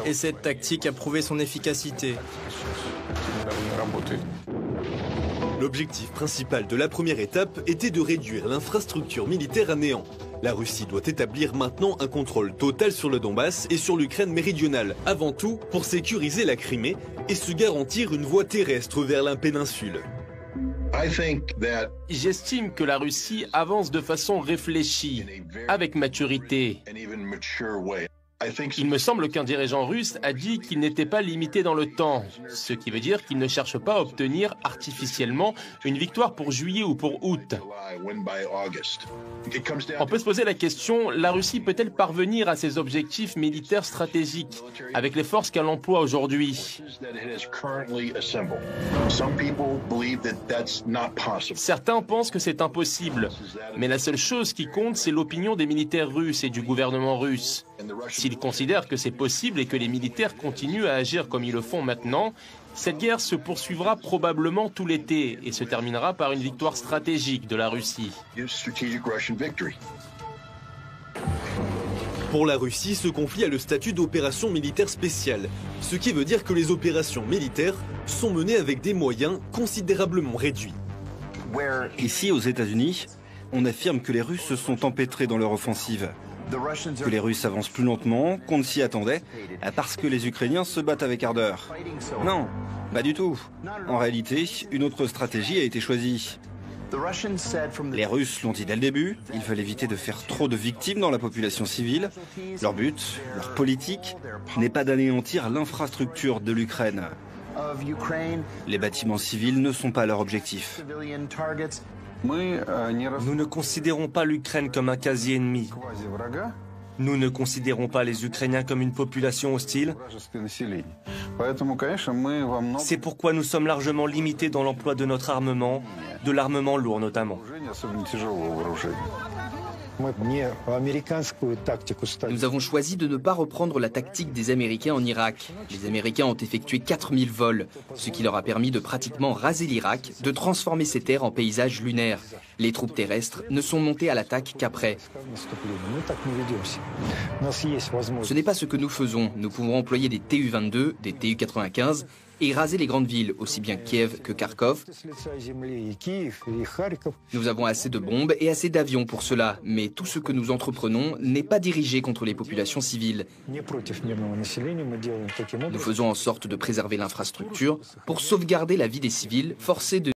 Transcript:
Et cette tactique a prouvé son efficacité. L'objectif principal de la première étape était de réduire l'infrastructure militaire à néant. La Russie doit établir maintenant un contrôle total sur le Donbass et sur l'Ukraine méridionale, avant tout pour sécuriser la Crimée et se garantir une voie terrestre vers la péninsule. J'estime que la Russie avance de façon réfléchie, avec maturité. Il me semble qu'un dirigeant russe a dit qu'il n'était pas limité dans le temps, ce qui veut dire qu'il ne cherche pas à obtenir artificiellement une victoire pour juillet ou pour août. On peut se poser la question, la Russie peut-elle parvenir à ses objectifs militaires stratégiques avec les forces qu'elle emploie aujourd'hui? Certains pensent que c'est impossible, mais la seule chose qui compte, c'est l'opinion des militaires russes et du gouvernement russe. S'ils considèrent que c'est possible et que les militaires continuent à agir comme ils le font maintenant, cette guerre se poursuivra probablement tout l'été et se terminera par une victoire stratégique de la Russie. Pour la Russie, ce conflit a le statut d'opération militaire spéciale, ce qui veut dire que les opérations militaires sont menées avec des moyens considérablement réduits. Ici, aux États-Unis, on affirme que les Russes se sont empêtrés dans leur offensive. Que les Russes avancent plus lentement, qu'on ne s'y attendait, parce que les Ukrainiens se battent avec ardeur. Non, pas du tout. En réalité, une autre stratégie a été choisie. Les Russes l'ont dit dès le début, ils veulent éviter de faire trop de victimes dans la population civile. Leur but, leur politique, n'est pas d'anéantir l'infrastructure de l'Ukraine. Les bâtiments civils ne sont pas leur objectif. Nous ne considérons pas l'Ukraine comme un quasi-ennemi. Nous ne considérons pas les Ukrainiens comme une population hostile. C'est pourquoi nous sommes largement limités dans l'emploi de notre armement, de l'armement lourd notamment. Nous avons choisi de ne pas reprendre la tactique des Américains en Irak. Les Américains ont effectué 4000 vols, ce qui leur a permis de pratiquement raser l'Irak, de transformer ses terres en paysages lunaires. Les troupes terrestres ne sont montées à l'attaque qu'après. Ce n'est pas ce que nous faisons. Nous pouvons employer des TU-22, des TU-95 et raser les grandes villes, aussi bien Kiev que Kharkov. Nous avons assez de bombes et assez d'avions pour cela, mais tout ce que nous entreprenons n'est pas dirigé contre les populations civiles. Nous faisons en sorte de préserver l'infrastructure pour sauvegarder la vie des civils forcés de